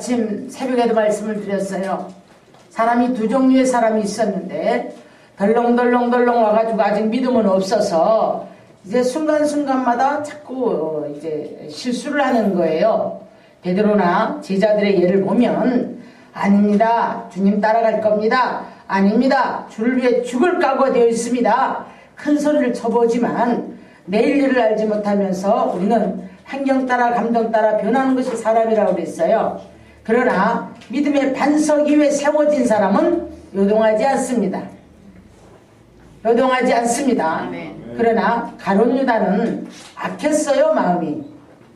아침 새벽에도 말씀을 드렸어요. 사람이 두 종류의 사람이 있었는데 덜렁덜렁 와가지고 아직 믿음은 없어서 이제 순간순간마다 자꾸 이제 실수를 하는 거예요. 베드로나 제자들의 예를 보면 아닙니다. 주님 따라갈 겁니다. 아닙니다. 주를 위해 죽을 각오가 되어 있습니다. 큰 소리를 쳐보지만 내일 일을 알지 못하면서 우리는 환경 따라 감정 따라 변하는 것이 사람이라고 그랬어요. 그러나 믿음의 반석 위에 세워진 사람은 요동하지 않습니다. 요동하지 않습니다. 그러나 가룟 유다는 악했어요.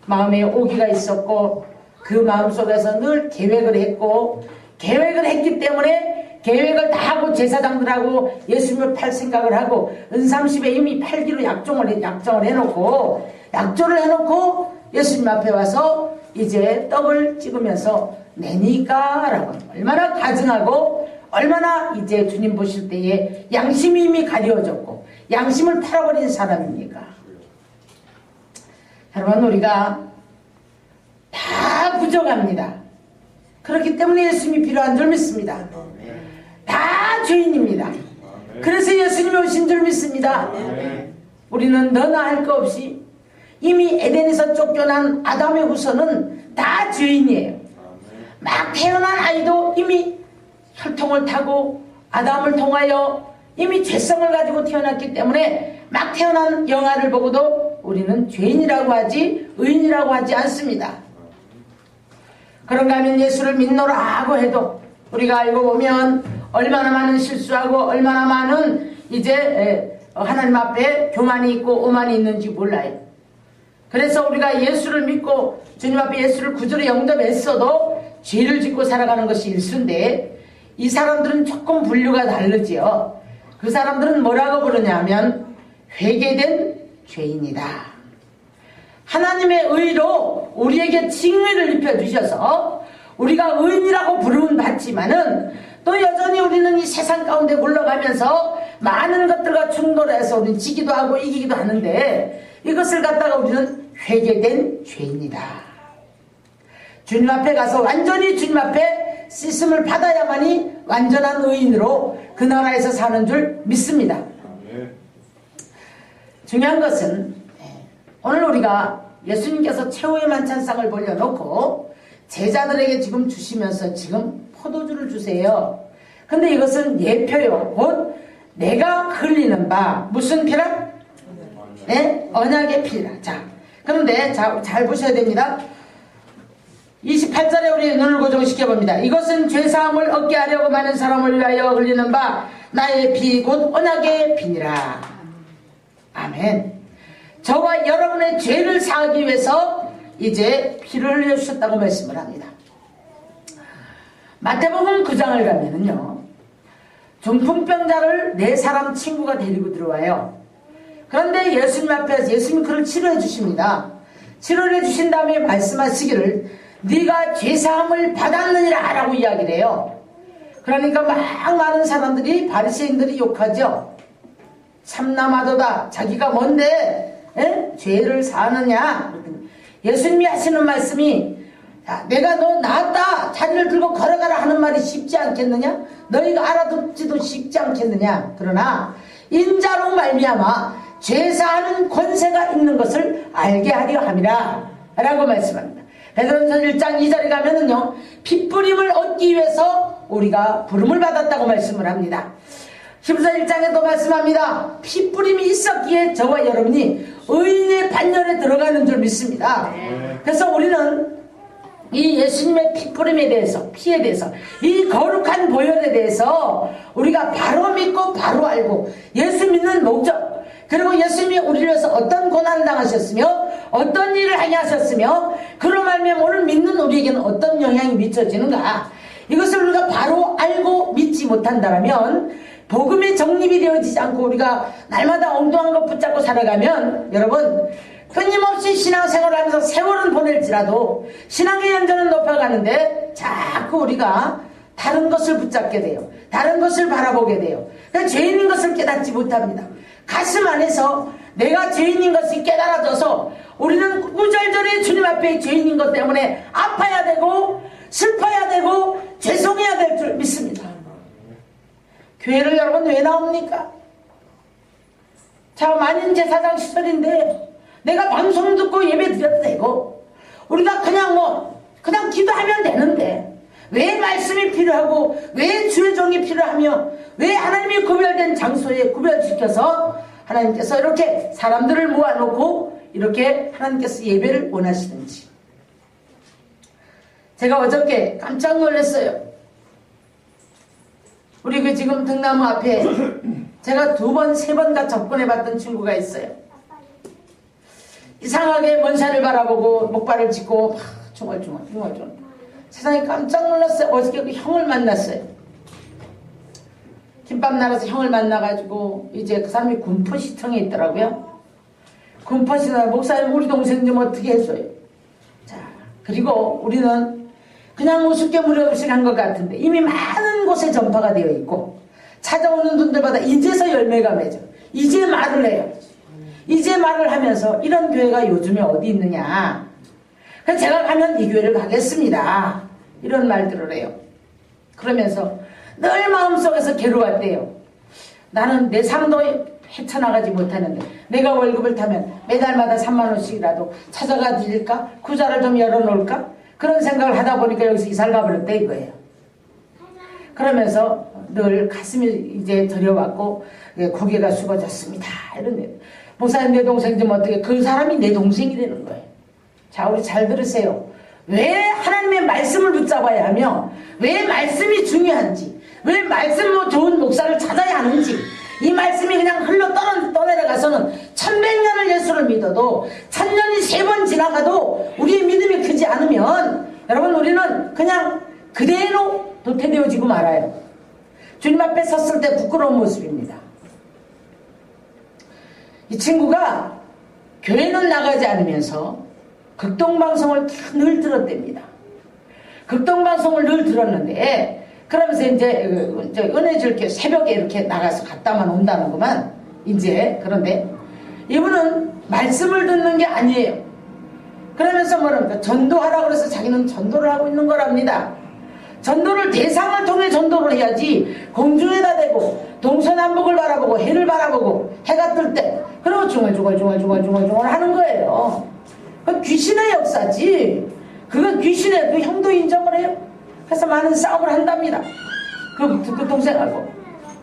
마음에 오기가 있었고 그 마음속에서 늘 계획을 했고 계획을 했기 때문에 계획을 다 하고 제사장들하고 예수님을 팔 생각을 하고 은삼십에 이미 팔기로 약정을 해놓고 약조를 해놓고 예수님 앞에 와서 이제 떡을 찍으면서 내니까 라고 얼마나 가증하고 얼마나 이제 주님 보실 때에 양심이 이미 가려졌고 양심을 팔아버린 사람입니까? 여러분 우리가 다 부족합니다. 그렇기 때문에 예수님이 필요한 줄 믿습니다. 다 죄인입니다. 그래서 예수님이 오신 줄 믿습니다. 우리는 너나 할 거 없이 이미 에덴에서 쫓겨난 아담의 후손은 다 죄인이에요. 막 태어난 아이도 이미 혈통을 타고 아담을 통하여 이미 죄성을 가지고 태어났기 때문에 막 태어난 영아를 보고도 우리는 죄인이라고 하지 의인이라고 하지 않습니다. 그런가 하면 예수를 믿노라고 해도 우리가 알고 보면 얼마나 많은 실수하고 얼마나 많은 이제 하나님 앞에 교만이 있고 오만이 있는지 몰라요. 그래서 우리가 예수를 믿고 주님 앞에 예수를 구주로 영접했어도 죄를 짓고 살아가는 것이 일수인데 이 사람들은 조금 분류가 다르지요. 그 사람들은 뭐라고 부르냐면 회개된 죄인이다. 하나님의 의로 우리에게 칭의를 입혀주셔서 우리가 의인이라고 부름은 받지만은 또 여전히 우리는 이 세상 가운데 굴러가면서 많은 것들과 충돌해서 우리는 지기도 하고 이기기도 하는데 이것을 갖다가 우리는 회개된 죄인이다. 주님 앞에 가서 완전히 주님 앞에 씻음을 받아야만이 완전한 의인으로 그 나라에서 사는 줄 믿습니다. 중요한 것은 오늘 우리가 예수님께서 최후의 만찬상을 벌려놓고 제자들에게 지금 주시면서 지금 포도주를 주세요. 근데 이것은 예표요. 곧 내가 흘리는 바 무슨 피라? 네? 언약의 피라. 자, 그런데 잘 보셔야 됩니다. 28절에 우리 눈을 고정시켜 봅니다. 이것은 죄사함을 얻게 하려고 많은 사람을 위하여 흘리는 바 나의 피 곧 언약의 피니라. 아멘. 저와 여러분의 죄를 사하기 위해서 이제 피를 흘려주셨다고 말씀을 합니다. 마태복음 9장을 가면은요, 중풍병자를 네 사람 친구가 데리고 들어와요. 그런데 예수님 앞에서 예수님이 그를 치료해 주십니다. 치료해 주신 다음에 말씀하시기를 네가 죄사함을 받았느니라 라고 이야기를 해요. 그러니까 막 많은 사람들이 바리새인들이 욕하죠. 참나마도다. 자기가 뭔데 죄를 사느냐. 예수님이 하시는 말씀이 내가 너 나았다 자리를 들고 걸어가라 하는 말이 쉽지 않겠느냐. 너희가 알아듣지도 쉽지 않겠느냐. 그러나 인자로 말미암아 죄사하는 권세가 있는 것을 알게 하려 함이라 라고 말씀합니다. 베드로전서 1장 2절에 가면은요, 핏부림을 얻기 위해서 우리가 부름을 받았다고 말씀을 합니다. 히브리서 1장에도 말씀합니다. 핏부림이 있었기에 저와 여러분이 의인의 반열에 들어가는 줄 믿습니다. 그래서 우리는 이 예수님의 핏부림에 대해서, 피에 대해서, 이 거룩한 보혈에 대해서 우리가 바로 믿고 바로 알고 예수 믿는 목적, 그리고 예수님이 우리를 위해서 어떤 고난을 당하셨으며 어떤 일을 하게 하셨으며 그로 말미암아 오늘 믿는 우리에게는 어떤 영향이 미쳐지는가, 이것을 우리가 바로 알고 믿지 못한다면 복음이 정립이 되어지지 않고 우리가 날마다 엉뚱한 것 붙잡고 살아가면 여러분 끊임없이 신앙생활을 하면서 세월은 보낼지라도 신앙의 연전은 높아가는데 자꾸 우리가 다른 것을 붙잡게 돼요. 다른 것을 바라보게 돼요. 그러니까 죄인인 것을 깨닫지 못합니다. 가슴 안에서 내가 죄인인 것이 깨달아져서 우리는 구절절에 주님 앞에 죄인인 것 때문에 아파야 되고 슬퍼야 되고 죄송해야 될 줄 믿습니다. 교회를 여러분 왜 나옵니까? 자, 만인제사장 시절인데 내가 방송 듣고 예배 드려도 되고 우리가 그냥 기도하면 되는데 왜 말씀이 필요하고 왜 주의 종이 필요하며 왜 하나님이 구별된 장소에 구별시켜서 하나님께서 이렇게 사람들을 모아놓고 이렇게 하나님께서 예배를 원하시는지. 제가 어저께 깜짝 놀랐어요. 우리 지금 등나무 앞에 제가 2번, 3번가 접근해봤던 친구가 있어요. 이상하게 먼 산을 바라보고 목발을 짚고 막 중얼중얼 세상에 깜짝 놀랐어요. 어저께 그 형을 만났어요. 김밥 나라서 형을 만나가지고 이제 그 사람이 군포시청에 있더라고요. 군포시나 목사님 우리 동생 좀 어떻게 해줘요. 자, 그리고 우리는 그냥 우습게 무료급식한 것 같은데 이미 많은 곳에 전파가 되어 있고 찾아오는 분들마다 이제서 열매가 맺어. 이제 말을 해요. 이제 말을 하면서 이런 교회가 요즘에 어디 있느냐. 그래서 제가 가면 이 교회를 가겠습니다. 이런 말들을 해요. 그러면서 늘 마음속에서 괴로웠대요. 나는 내 삶도 헤쳐나가지 못하는데 내가 월급을 타면 매달마다 3만 원씩이라도 찾아가 드릴까? 구자를 좀 열어놓을까? 그런 생각을 하다 보니까 여기서 이사를 가버렸대 이거예요. 그러면서 늘 가슴이 이제 저려왔고 고개가 숙어졌습니다. 이런데 목사님 내 동생 좀 어떻게. 그 사람이 내 동생이 되는 거예요. 자, 우리 잘 들으세요. 왜 하나님의 말씀을 붙잡아야 하며 왜 말씀이 중요한지 왜 말씀으로 좋은 목사를 찾아야 하는지 이 말씀이 그냥 흘러 떠내려가서는 1100년을 예수를 믿어도 1000년이 3번 지나가도 우리의 믿음이 크지 않으면 여러분 우리는 그냥 그대로 도태되어지고 말아요. 주님 앞에 섰을 때 부끄러운 모습입니다. 이 친구가 교회는 나가지 않으면서 극동방송을 늘 들었답니다. 극동방송을 늘 들었는데 그러면서 이제 은혜줄게 새벽에 이렇게 나가서 갔다만 온다는구만. 이제 그런데 이분은 말씀을 듣는 게 아니에요. 그러면서 뭐랍니까? 전도하라고 그래서 자기는 전도를 하고 있는 거랍니다. 전도를 대상을 통해 전도를 해야지 공중에다 대고 동서남북을 바라보고 해를 바라보고 해가 뜰 때 그리고 중얼중얼 하는 거예요. 그 귀신의 역사지. 그건 귀신의 그 형도 인정을 해요. 그래서 많은 싸움을 한답니다. 그 동생하고.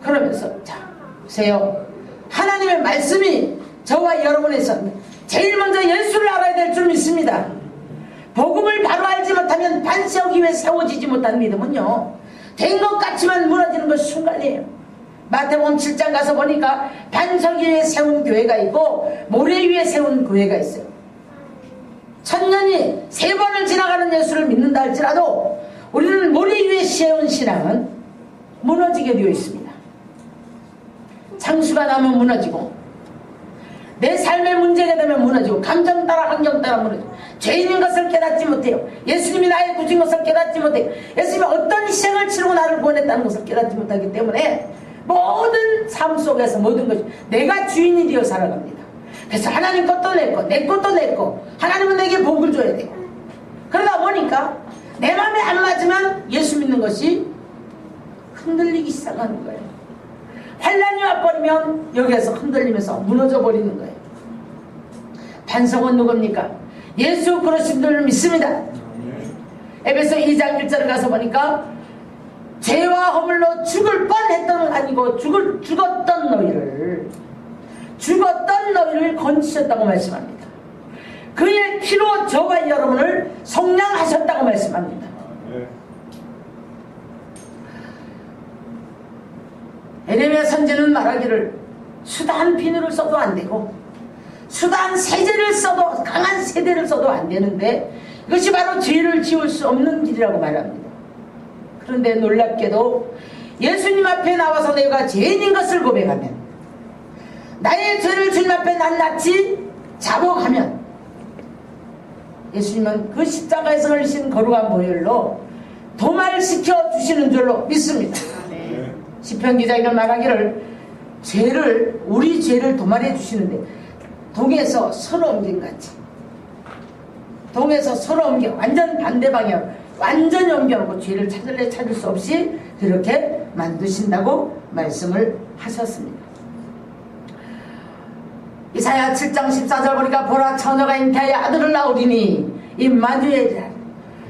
그러면서 자 보세요. 하나님의 말씀이 저와 여러분에서 제일 먼저 예수를 알아야 될 줄 믿습니다. 복음을 바로 알지 못하면 반석 위에 세워지지 못한 믿음은요 된 것 같지만 무너지는 것 순간이에요. 마태복음 7장 가서 보니까 반석 위에 세운 교회가 있고 모래 위에 세운 교회가 있어요. 1000년이 3번을 지나가는 예수를 믿는다 할지라도 우리는 모래 위에 세운 신앙은 무너지게 되어 있습니다. 창수가 나면 무너지고 내 삶의 문제가 되면 무너지고 감정 따라 환경 따라 무너지고 죄인인 것을 깨닫지 못해요. 예수님이 나의 구주인 것을 깨닫지 못해요. 예수님이 어떤 희생을 치르고 나를 구원했다는 것을 깨닫지 못하기 때문에 모든 삶 속에서 모든 것이 내가 주인이 되어 살아갑니다. 그래서 하나님 것도 내 것, 내 것도 내 것. 하나님은 내게 복을 줘야 돼요. 그러다 보니까 내 마음에 안 맞으면 예수 믿는 것이 흔들리기 시작하는 거예요. 환란이 와버리면 여기에서 흔들리면서 무너져 버리는 거예요. 반석은 누굽니까? 예수 그리스도를 믿습니다. 에베소 2장 1절을 가서 보니까 죄와 허물로 죽을 뻔했던 아니고 죽었던 너희를 건지셨다고 말씀합니다. 그의 피로 저와 여러분을 속량하셨다고 말씀합니다. 에레미야 선지는 말하기를 수단 비누를 써도 안 되고 수단 세제를 써도 강한 세대를 써도 안 되는데 이것이 바로 죄를 지울 수 없는 길이라고 말합니다. 그런데 놀랍게도 예수님 앞에 나와서 내가 죄인인 것을 고백하면 나의 죄를 주님 앞에 낱낱이 자복하면 예수님은 그 십자가에서 흘리신 거룩한 보혈로 도말시켜 주시는 줄로 믿습니다. 시편 기자가 말하기를 우리 죄를 도말해 주시는데 동에서 서로 옮긴 같이 동에서 서로 옮겨 완전 반대 방향 완전히 옮겨놓고 죄를 찾을래 찾을 수 없이 그렇게 만드신다고 말씀을 하셨습니다. 이사야 7장 14절 보니까 보라 처녀가 잉태하여 아들을 낳으리니 임마누엘이라.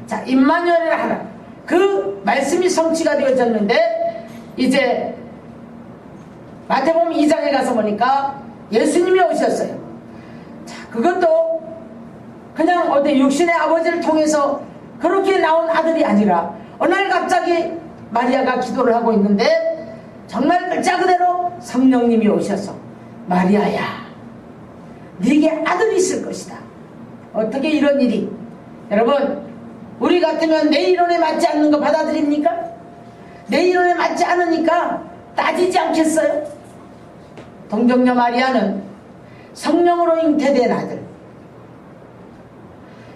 자, 임마누엘이라 하라. 그 말씀이 성취가 되어졌는데 이제 마태복음 2장에 가서 보니까 예수님이 오셨어요. 자, 그것도 그냥 어디 육신의 아버지를 통해서 그렇게 나온 아들이 아니라 어느 날 갑자기 마리아가 기도를 하고 있는데 정말 글자 그대로 성령님이 오셔서 마리아야 네게 아들이 있을 것이다. 어떻게 이런 일이? 여러분, 우리 같으면 내 이론에 맞지 않는 거 받아들입니까? 내 이론에 맞지 않으니까 따지지 않겠어요? 동정녀 마리아는 성령으로 잉태된 아들,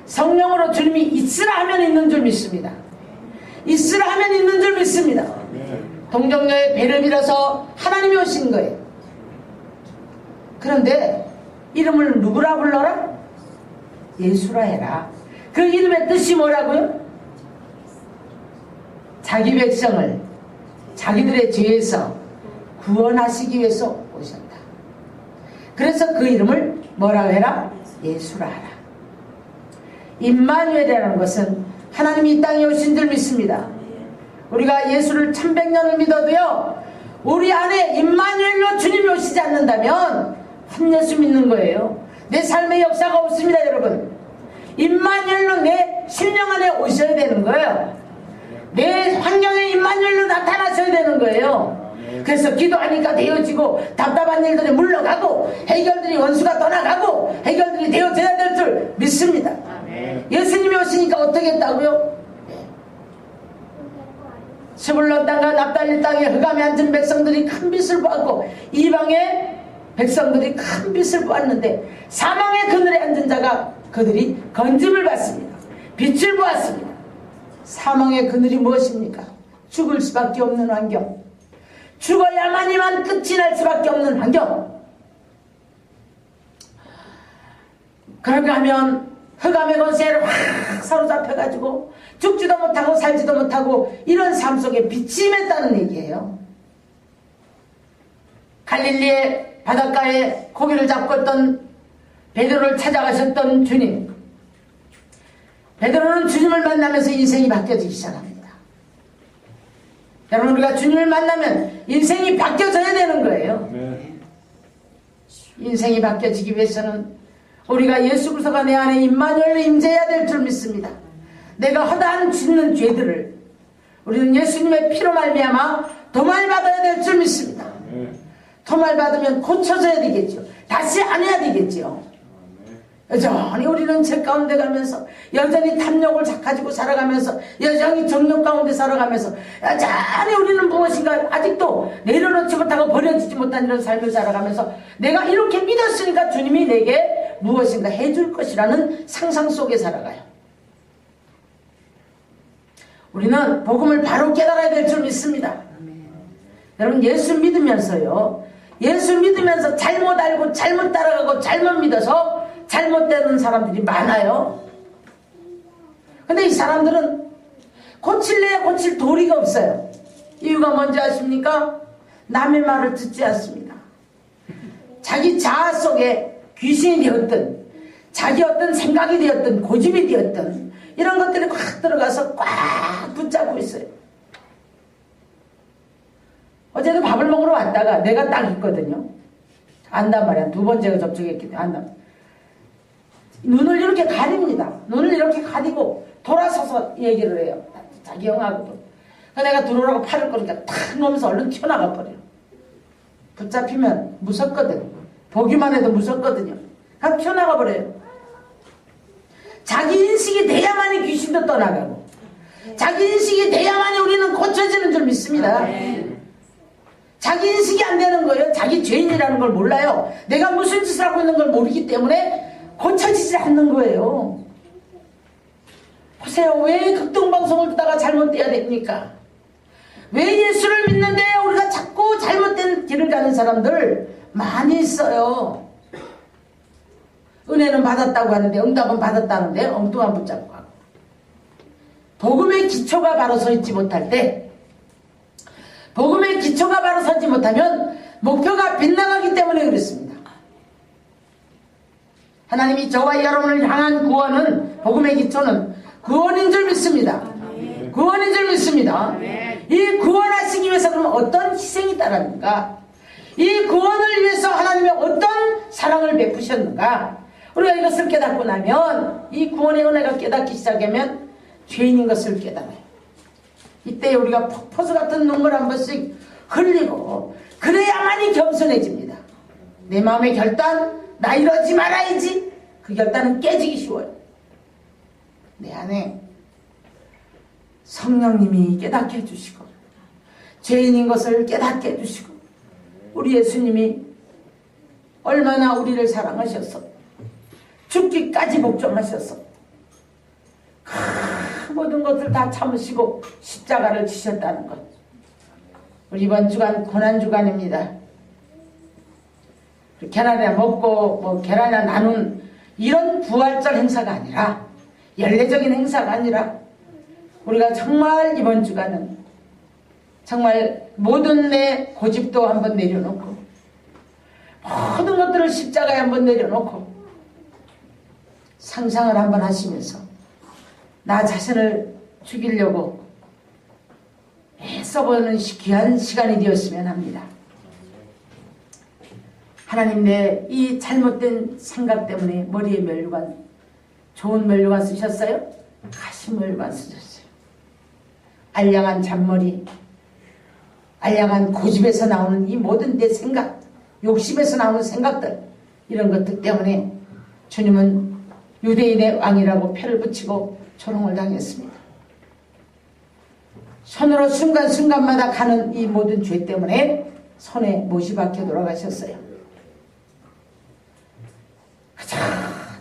성령으로 주님이 있으라 하면 있는 줄 믿습니다. 있으라 하면 있는 줄 믿습니다. 동정녀의 배를 빌어서 하나님이 오신 거예요. 그런데 이름을 누구라 불러라? 예수라 해라. 그 이름의 뜻이 뭐라고요? 자기 백성을 자기들의 죄에서 구원하시기 위해서 오셨다. 그래서 그 이름을 뭐라고 해라? 예수라 하라. 임마누엘이라는 것은 하나님이 이 땅에 오신 줄 믿습니다. 우리가 예수를 1100년을 믿어도요, 우리 안에 임마누엘로 주님이 오시지 않는다면 한 예수 믿는 거예요. 내 삶의 역사가 없습니다. 여러분, 임마누엘로 내 심령 안에 오셔야 되는 거예요. 내 환경에 임마누엘로 나타나셔야 되는 거예요. 그래서 기도하니까 되어지고 답답한 일들이 물러가고 해결들이 원수가 떠나가고 해결들이 되어져야 될 줄 믿습니다. 예수님이 오시니까 어떻게 했다고요? 스불론 땅과 납달리 땅에 흑암에 앉은 백성들이 큰 빛을 보았고 이방의 백성들이 큰 빛을 보았는데 사망의 그늘에 앉은 자가 그들이 건짐을 받습니다. 빛을 보았습니다. 사망의 그늘이 무엇입니까? 죽을 수밖에 없는 환경, 죽어야만이만 끝이 날 수밖에 없는 환경. 그런가 하면 흑암의 권세를 확 사로잡혀가지고 죽지도 못하고 살지도 못하고 이런 삶 속에 빛이 임했다는 얘기예요. 갈릴리의 바닷가에 고기를 잡고 있던 베드로를 찾아가셨던 주님, 베드로는 주님을 만나면서 인생이 바뀌어지기 시작합니다. 여러분, 우리가 주님을 만나면 인생이 바뀌어져야 되는 거예요. 인생이 바뀌어지기 위해서는 우리가 예수 그리스도가 내 안에 임마누엘로 임재해야 될 줄 믿습니다. 내가 허다한 짓는 죄들을 우리는 예수님의 피로 말미암아 도말받아야 될 줄 믿습니다. 도말받으면 고쳐져야 되겠죠. 다시 안 해야 되겠죠. 여전히 우리는 죄 가운데 가면서 여전히 탐욕을 가지고 살아가면서 여전히 정욕 가운데 살아가면서 여전히 우리는 무엇인가 아직도 내려놓지 못하고 버려지지 못한 이런 삶을 살아가면서 내가 이렇게 믿었으니까 주님이 내게 무엇인가 해줄 것이라는 상상 속에 살아가요. 우리는 복음을 바로 깨달아야 될 줄 믿습니다. 여러분, 예수 믿으면서요, 예수 믿으면서 잘못 알고 잘못 따라가고 잘못 믿어서 잘못되는 사람들이 많아요. 근데 이 사람들은 고칠래야 고칠 도리가 없어요. 이유가 뭔지 아십니까? 남의 말을 듣지 않습니다. 자기 자아 속에 귀신이 되었든 자기 어떤 생각이 되었든 고집이 되었든 이런 것들이 꽉 들어가서 꽉 붙잡고 있어요. 어제도 밥을 먹으러 왔다가 내가 딱 있거든요. 안단 말이야. 두 번째가 접촉했기 때문에 안단. 눈을 이렇게 가립니다. 눈을 이렇게 가리고 돌아서서 얘기를 해요. 자기 형하고도. 내가 들어오라고 팔을 거니까 탁 놓으면서 얼른 튀어나가 버려요. 붙잡히면 무섭거든. 보기만 해도 무섭거든요. 그냥 튀어나가 버려요. 자기 인식이 돼야만이 귀신도 떠나가고 자기 인식이 돼야만이 우리는 고쳐지는 줄 믿습니다. 자기 인식이 안 되는 거예요. 자기 죄인이라는 걸 몰라요. 내가 무슨 짓을 하고 있는 걸 모르기 때문에 고쳐지지 않는 거예요. 보세요. 왜 극동방송을 듣다가 잘못돼야 됩니까? 왜 예수를 믿는데 우리가 자꾸 잘못된 길을 가는 사람들 많이 있어요. 은혜는 받았다고 하는데 응답은 받았다는데 엉뚱한 붙잡고 하고 복음의 기초가 바로 서 있지 못할 때, 복음의 기초가 바로 서지 못하면 목표가 빗나가기 때문에 그렇습니다. 하나님이 저와 여러분을 향한 구원은, 복음의 기초는 구원인 줄 믿습니다. 구원인 줄 믿습니다. 이 구원하시기 위해서 그러면 어떤 희생이 따랐는가? 이 구원을 위해서 하나님이 어떤 사랑을 베푸셨는가? 우리가 이것을 깨닫고 나면, 이 구원의 은혜가 깨닫기 시작하면 죄인인 것을 깨달아요. 이때 우리가 폭포수 같은 눈물 한 번씩 흘리고, 그래야만이 겸손해집니다. 내 마음의 결단, 나 이러지 말아야지. 그 결단은 깨지기 쉬워요. 내 안에 성령님이 깨닫게 해주시고, 죄인인 것을 깨닫게 해주시고, 우리 예수님이 얼마나 우리를 사랑하셔서 죽기까지 복종하셔서 그 모든 것을 다 참으시고 십자가를 지셨다는 것. 우리 이번 주간 고난주간입니다. 계란이나 먹고 계란이나 나눈 이런 부활절 행사가 아니라, 연례적인 행사가 아니라, 우리가 정말 이번 주간은 정말 모든 내 고집도 한번 내려놓고, 모든 것들을 십자가에 한번 내려놓고 상상을 한번 하시면서 나 자신을 죽이려고 애써보는 귀한 시간이 되었으면 합니다. 하나님, 내 이 잘못된 생각 때문에 머리에 면류관, 좋은 면류관 쓰셨어요? 가시 면류관 쓰셨어요. 알량한 잔머리, 알량한 고집에서 나오는 이 모든 내 생각, 욕심에서 나오는 생각들, 이런 것들 때문에 주님은 유대인의 왕이라고 표를 붙이고 조롱을 당했습니다. 손으로 순간순간마다 가는 이 모든 죄 때문에 손에 못이 박혀 돌아가셨어요.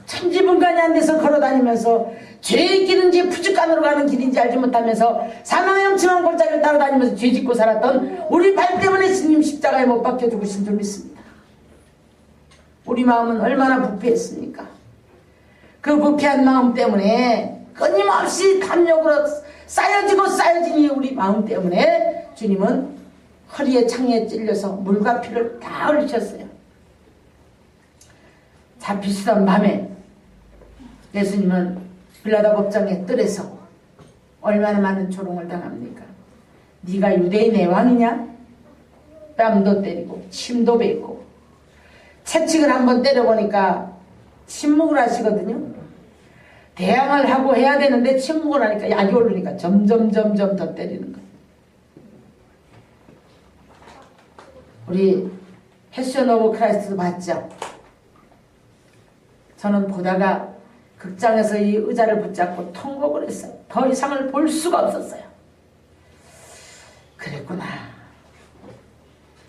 천지분간이 안 돼서 걸어다니면서 죄의 길인지 푸죽간으로 가는 길인지 알지 못하면서 사망의 엄청난 골짜기를 따라다니면서 죄 짓고 살았던 우리 발 때문에 주님 십자가에 못 박혀 죽으신 줄 믿습니다. 우리 마음은 얼마나 부패했습니까? 그 부패한 마음 때문에 끊임없이 탐욕으로 쌓여진 이 우리 마음 때문에 주님은 허리에 창에 찔려서 물과 피를 다 흘리셨어요. 잡히시던 밤에 예수님은 빌라도 법정의 뜰에서 얼마나 많은 조롱을 당합니까? 네가 유대인의 왕이냐? 뺨도 때리고 침도 뱉고, 채찍을 한번 때려보니까 침묵을 하시거든요. 대항을 하고 해야 되는데 침묵을 하니까 약이 오르니까 점점 더 때리는 거예요. 우리 패션 오브 크라이스트도 봤죠? 저는 보다가 극장에서 이 의자를 붙잡고 통곡을 했어요. 더 이상을 볼 수가 없었어요. 그랬구나.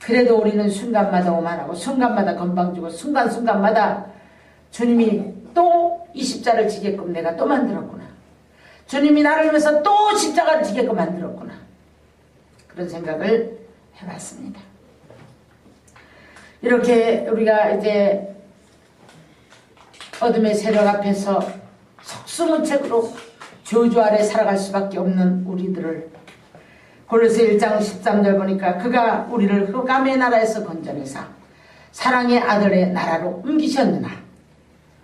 그래도 우리는 순간마다 오만하고, 순간마다 건방지고, 순간마다 주님이 또 이 십자를 지게끔 내가 또 만들었구나. 주님이 나를 위해서 또 십자가를 지게끔 만들었구나. 그런 생각을 해봤습니다. 이렇게 우리가 이제 어둠의 세력 앞에서 속수무책으로 저주 아래 살아갈 수밖에 없는 우리들을, 골로새 1장 13절 보니까 그가 우리를 흑암의 나라에서 건져내사 사랑의 아들의 나라로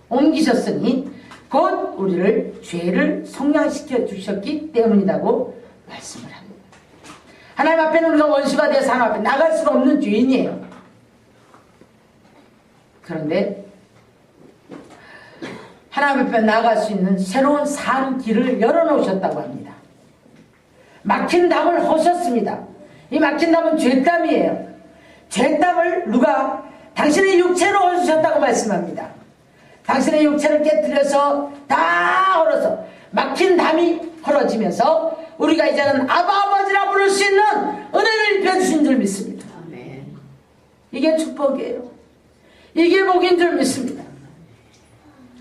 옮기셨으니 곧 우리를 죄를 속량시켜 주셨기 때문이라고 말씀을 합니다. 하나님 앞에는 우리가 원수가 되어서 하나님 앞에 나갈 수가 없는 죄인이에요. 그런데 하나님 앞에 나갈 수 있는 새로운 산 길을 열어놓으셨다고 합니다. 막힌 담을 허셨습니다. 이 막힌 담은 죄담이에요. 죄담을 누가? 당신의 육체로 허주셨다고 말씀합니다. 당신의 육체를 깨뜨려서 다 헐어서 막힌 담이 헐어지면서 우리가 이제는 아버지라 부를 수 있는 은혜를 입혀주신 줄 믿습니다. 이게 축복이에요. 이게 복인 줄 믿습니다.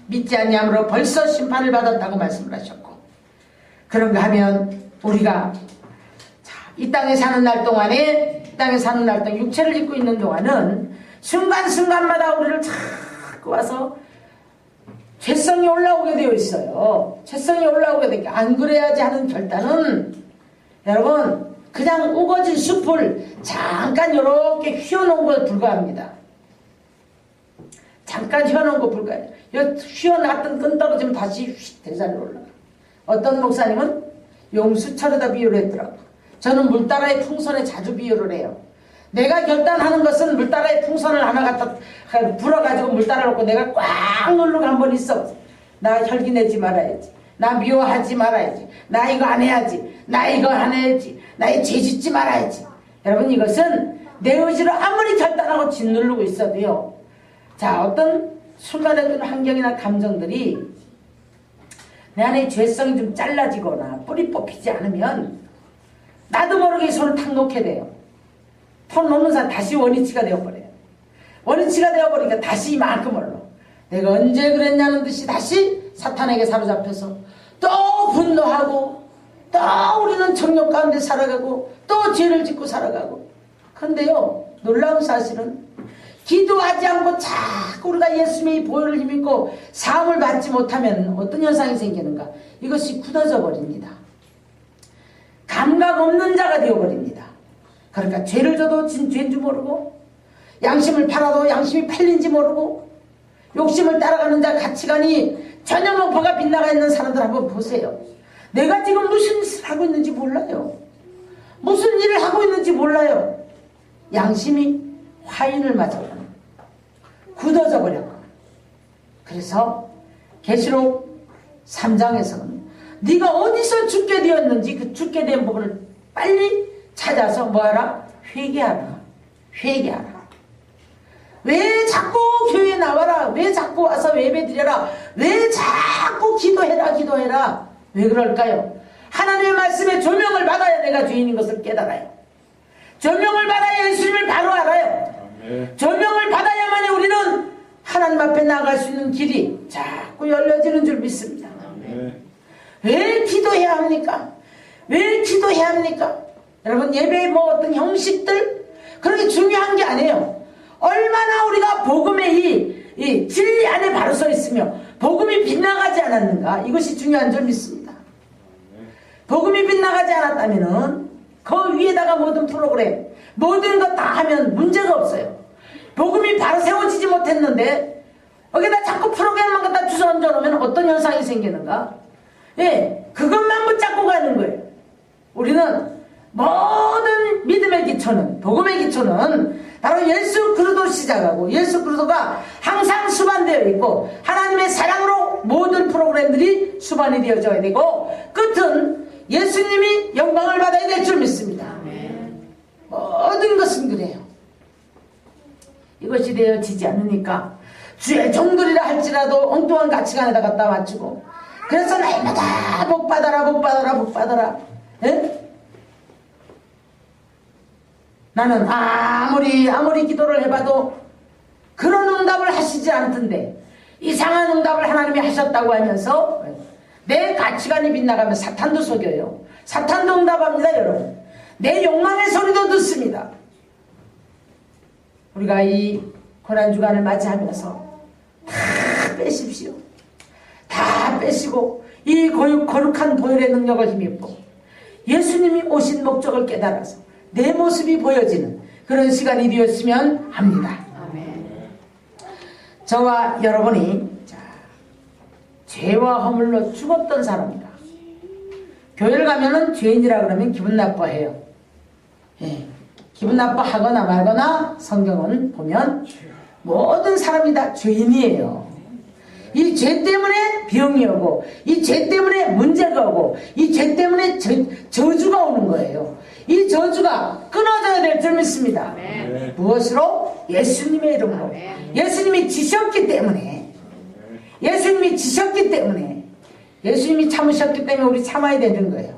믿지 아니함으로 벌써 심판을 받았다고 말씀을 하셨고, 그런가 하면 우리가 이 땅에 사는 날 동안에, 이 땅에 사는 날 동안 육체를 입고 있는 동안은 순간순간마다 우리를 자꾸 와서 죄성이 올라오게 되어 있어요. 죄성이 올라오게 되게 안 그래야지 하는 결단은 여러분 그냥 우거진 숲을 잠깐 이렇게 휘어놓은 것 불과합니다. 잠깐 휘어놓은 것 불과해요. 휘어놨던 끈 떨어지면 다시 휙 대자리로 올라가. 어떤 목사님은 용수철에다 비유를 했더라고. 저는 물따라의 풍선에 자주 비유를 해요. 내가 결단하는 것은 물따라의 풍선을 하나 갖다 불어가지고 물따라 놓고 내가 꽉 누르고 한번 있어. 나 혈기 내지 말아야지. 나 미워하지 말아야지. 나 이거 안 해야지. 나 이거 안 해야지. 나 이 죄 짓지 말아야지. 여러분 이것은 내 의지로 아무리 결단하고 짓누르고 있어도요. 자 어떤 순간의 환경이나 감정들이 내 안에 죄성이 좀 잘라지거나 뿌리 뽑히지 않으면 나도 모르게 손을 탁 놓게 돼요. 턱 놓는 사람 다시 원위치가 되어버려요. 원위치가 되어버리니까 다시 이만큼 올라. 내가 언제 그랬냐는 듯이 다시 사탄에게 사로잡혀서 또 분노하고 또 우리는 정욕 가운데 살아가고 또 죄를 짓고 살아가고. 그런데요 놀라운 사실은 기도하지 않고 자꾸 우리가 예수님의 보혈을 힘입고 사함을 받지 못하면 어떤 현상이 생기는가. 이것이 굳어져 버립니다. 감각 없는 자가 되어버립니다. 그러니까 죄를 져도 죄인 줄 모르고 양심을 팔아도 양심이 팔린지 모르고 욕심을 따라가는 자 가치관이 전혀 목표가 빗나가 있는 사람들 한번 보세요. 내가 지금 무슨 짓을 하고 있는지 몰라요. 무슨 일을 하고 있는지 몰라요. 양심이 화인을 맞아요. 굳어져 버렸고. 그래서 계시록 3장에서는 네가 어디서 죽게 되었는지 그 죽게 된 부분을 빨리 찾아서 뭐하라? 회개하라. 회개하라. 왜 자꾸 교회에 나와라? 왜 자꾸 와서 예배드려라? 왜 자꾸 기도해라 기도해라? 왜 그럴까요? 하나님의 말씀에 조명을 받아야 내가 죄인인 것을 깨달아요. 조명을 받아야 예수님을 바로 알아요. 조명을 받아야만이 우리는 하나님 앞에 나아갈 수 있는 길이 자꾸 열려지는 줄 믿습니다. 왜 기도해야 합니까? 왜 기도해야 합니까? 여러분 예배의 뭐 어떤 형식들 그렇게 중요한 게 아니에요. 얼마나 우리가 복음의 이 진리 안에 바로 서 있으며 복음이 빗나가지 않았는가 이것이 중요한 줄 믿습니다. 복음이 빗나가지 않았다면은 그 위에다가 모든 프로그램 모든 것 다 하면 문제가 없어요. 복음이 바로 세워지지 못했는데 여기다 자꾸 프로그램만 갖다 주워 얹어 놓으면 어떤 현상이 생기는가? 예, 그것만 붙잡고 가는 거예요. 우리는 모든 믿음의 기초는 복음의 기초는 바로 예수 그리스도 시작하고 예수 그리스도가 항상 수반되어 있고 하나님의 사랑으로 모든 프로그램들이 수반이 되어져야 되고 끝은 예수님이 영광을 받아야 될 줄 믿습니다. 모든 것은 그래요. 이것이 되어지지 않으니까 주의 종들이라 할지라도 엉뚱한 가치관에다 갖다 맞추고 그래서 날마다 복받아라 복받아라 복받아라. 예? 나는 아무리 기도를 해봐도 그런 응답을 하시지 않던데 이상한 응답을 하나님이 하셨다고 하면서 내 가치관이 빗나가면 사탄도 속여요. 사탄도 응답합니다. 여러분 내 욕망의 소리도 듣습니다. 우리가 이 고난주간을 맞이하면서 다 빼십시오. 다 빼시고 이 거룩한 보혈의 능력을 힘입고 예수님이 오신 목적을 깨달아서 내 모습이 보여지는 그런 시간이 되었으면 합니다. 저와 여러분이 죄와 허물로 죽었던 사람이다. 교회를 가면은 죄인이라 그러면 기분 나빠해요. 예, 기분 나빠하거나 말거나 성경은 보면 모든 사람이 다 죄인이에요. 이 죄 때문에 병이 오고 이 죄 때문에 문제가 오고 이 죄 때문에 저주가 오는 거예요. 이 저주가 끊어져야 될 줄 믿습니다. 무엇으로? 예수님의 이름으로. 예수님이 지셨기 때문에 예수님이 지셨기 때문에 예수님이 참으셨기 때문에 우리 참아야 되는 거예요.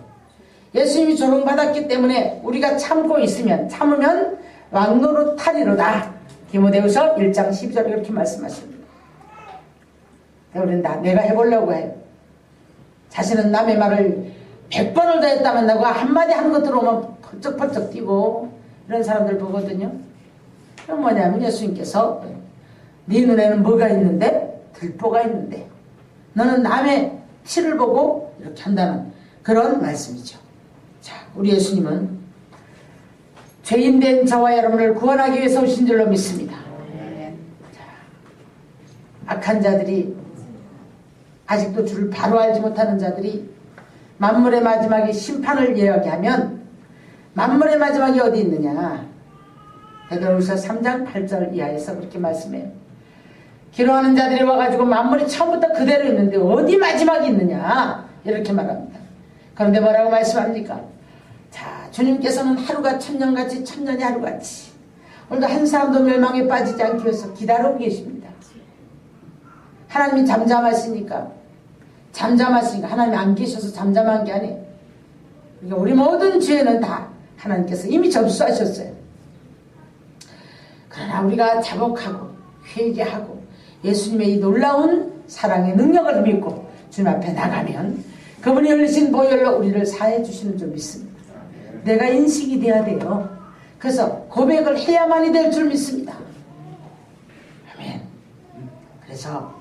예수님이 조롱받았기 때문에 우리가 참고 있으면 참으면 왕노릇하리로다. 디모데후서 1장 12절에 그렇게 말씀하십니다. 우리는 내가 해보려고 해요. 자신은 남의 말을 100번을 더 했다면 나고 한마디 하는 것 들어오면 펄쩍펄쩍 뛰고 이런 사람들 보거든요. 그럼 뭐냐면 예수님께서 네 눈에는 뭐가 있는데? 들보가 있는데 너는 남의 티를 보고 이렇게 한다는 그런 말씀이죠. 자, 우리 예수님은 죄인된 저와 여러분을 구원하기 위해서 오신 줄로 믿습니다. 자, 악한 자들이, 아직도 주를 바로 알지 못하는 자들이 만물의 마지막에 심판을 이야기하면 만물의 마지막이 어디 있느냐? 베드로후서 3장 8절 이하에서 그렇게 말씀해요. 기도하는 자들이 와가지고 만물이 처음부터 그대로 있는데 어디 마지막이 있느냐? 이렇게 말합니다. 그런데 뭐라고 말씀합니까? 자, 주님께서는 하루가 천년같이 천년이 하루같이 오늘도 한 사람도 멸망에 빠지지 않기 위해서 기다리고 계십니다. 하나님이 잠잠하시니까 하나님이 안 계셔서 잠잠한 게 아니에요. 그러니까 우리 모든 죄는 다 하나님께서 이미 접수하셨어요. 그러나 우리가 자복하고 회개하고 예수님의 이 놀라운 사랑의 능력을 믿고 주님 앞에 나가면 그분이 흘리신 보혈로 우리를 사해 주시는 줄 믿습니다. 내가 인식이 돼야 돼요. 그래서 고백을 해야만이 될 줄 믿습니다. 아멘. 그래서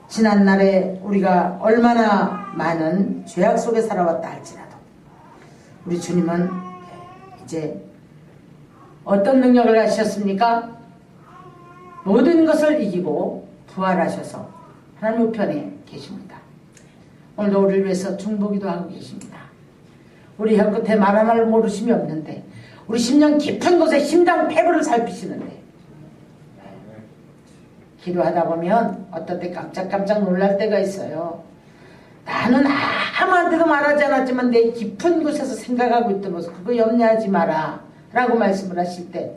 지난날에 우리가 얼마나 많은 죄악 속에 살아왔다 할지라도 우리 주님은 이제 어떤 능력을 가지셨습니까? 모든 것을 이기고 부활하셔서 하나님 우편에 계십니다. 오늘도 우리를 위해서 중보기도 하고 계십니다. 우리 혀 끝에 말 하나를 모르심이 없는데 우리 심령 깊은 곳에 심장 폐부를 살피시는데 기도하다 보면 어떨 때 깜짝깜짝 놀랄 때가 있어요. 나는 아무한테도 말하지 않았지만 내 깊은 곳에서 생각하고 있던 것을 그거 염려하지 마라 라고 말씀을 하실 때,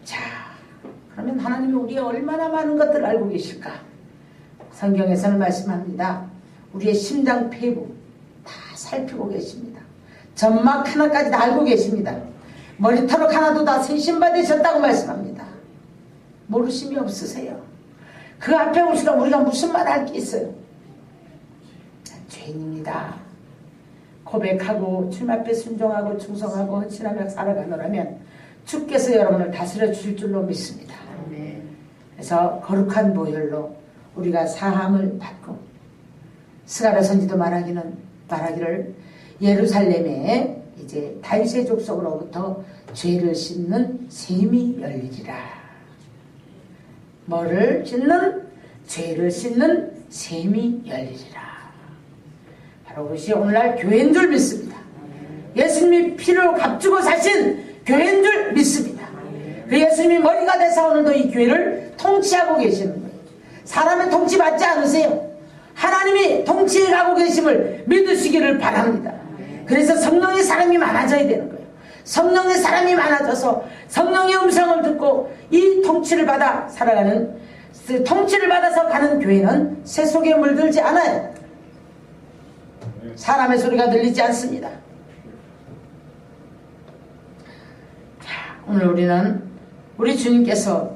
자, 그러면 하나님이 우리의 얼마나 많은 것들을 알고 계실까? 성경에서는 말씀합니다. 우리의 심장 폐부 다 살피고 계십니다. 점막 하나까지 다 알고 계십니다. 머리털 하나도 다 생신받으셨다고 말씀합니다. 모르심이 없으세요. 그 앞에 오시다 우리가 무슨 말 할 게 있어요? 죄인입니다. 고백하고 주님 앞에 순종하고 충성하고 헌신하며 살아가노라면 주께서 여러분을 다스려 주실 줄로 믿습니다. 그래서 거룩한 보혈로 우리가 사함을 받고 스가랴 선지도 말하기를 예루살렘에 이제 다윗의 족속으로부터 죄를 씻는 셈이 열리리라. 뭐를 씻는? 죄를 씻는 셈이 열리리라. 바로 그것이 오늘날 교회인 줄 믿습니다. 예수님이 피를 값주고 사신 교회인 줄 믿습니다. 그 예수님이 머리가 돼서 오늘도 이 교회를 통치하고 계시는 거예요. 사람의 통치 받지 않으세요. 하나님이 통치해 가고 계심을 믿으시기를 바랍니다. 그래서 성령의 사람이 많아져야 되는 거예요. 성령의 사람이 많아져서 성령의 음성을 듣고 이 통치를 받아 살아가는, 통치를 받아서 가는 교회는 새 속에 물들지 않아요. 사람의 소리가 들리지 않습니다. 자, 오늘 우리는 우리 주님께서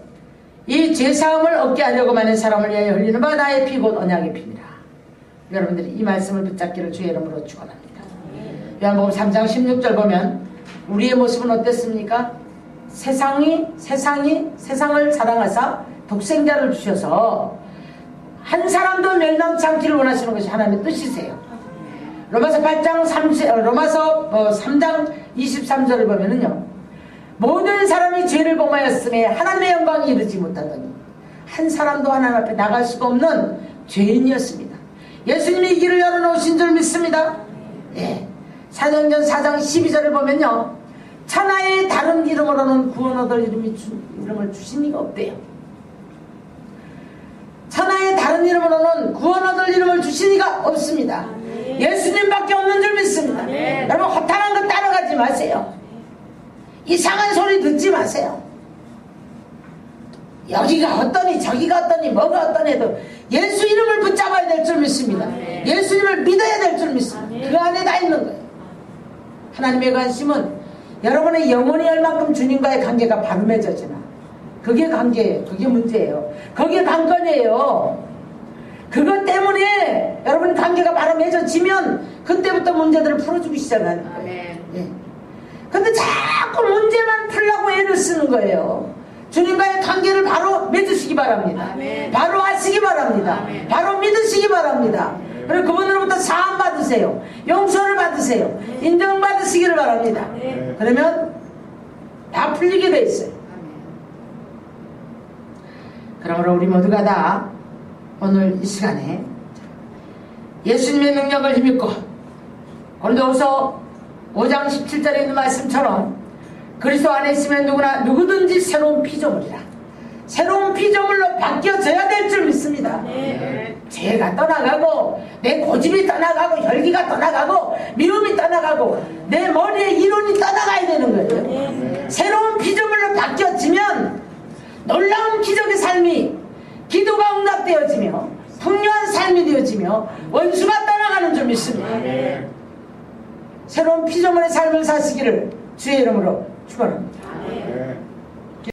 이 죄사함을 얻게 하려고 하는 사람을 위하여 흘리는 바 나의 피 곧 언약의 피니라. 여러분들이 이 말씀을 붙잡기를 주의 이름으로 축원합니다. 요한복음 3장 16절 보면 우리의 모습은 어땠습니까? 세상을 사랑하사 독생자를 주셔서 한 사람도 멸망치 않기를 원하시는 것이 하나님의 뜻이세요. 로마서 3장 23절을 보면은요, 모든 사람이 죄를 범하였음에 하나님의 영광이 이르지 못하더니 한 사람도 하나님 앞에 나갈 수가 없는 죄인이었습니다. 예수님이 이 길을 열어놓으신 줄 믿습니다. 예. 사도행전 4장 12절을 보면요, 천하의 다른 이름으로는 구원 얻을 이름을 주신 이가 없대요. 천하의 다른 이름으로는 구원 얻을 이름을 주신 이가 없습니다. 예수님밖에 없는 줄 믿습니다. 여러분, 허탄한 것 따라가지 마세요. 이상한 소리 듣지 마세요. 여기가 어떠니 저기가 어떠니 뭐가 어떠니 해도 예수 이름을 붙잡아야 될 줄 믿습니다. 예수님을 믿어야 될 줄 믿습니다. 그 안에 다 있는 거예요. 하나님의 관심은 여러분의 영혼이 얼만큼 주님과의 관계가 바로 맺어지나, 그게 관계예요. 그게 문제예요. 그게 관건이에요. 그것 때문에 여러분 관계가 바로 맺어지면 그때부터 문제들을 풀어주기 시작하는 거예요. 예. 근데 자꾸 문제만 풀려고 애를 쓰는 거예요. 주님과의 관계를 바로 믿으시기 바랍니다. 바로 하시기 바랍니다. 바로 믿으시기 바랍니다. 그리고 그분으로부터 사함 받으세요. 용서를 받으세요. 인정받으시기를 바랍니다. 그러면 다 풀리게 돼 있어요. 그러므로 우리 모두가 다 오늘 이 시간에 예수님의 능력을 힘입고 고린도후서 5장 17절에 있는 말씀처럼 그리스도 안에 있으면 누구든지 새로운 피조물이라. 새로운 피조물로 바뀌어져야 될 줄 믿습니다. 죄가 떠나가고 내 고집이 떠나가고 혈기가 떠나가고 미움이 떠나가고 내 머리에 이론이 떠나가야 되는 거예요. 새로운 피조물로 바뀌어지면 놀라운 기적의 삶이 기도가 응답되어지며 풍요한 삶이 되어지며 원수가 떠나가는 줄 믿습니다. 새로운 피조물의 삶을 사시기를 주의 이름으로 축원합니다.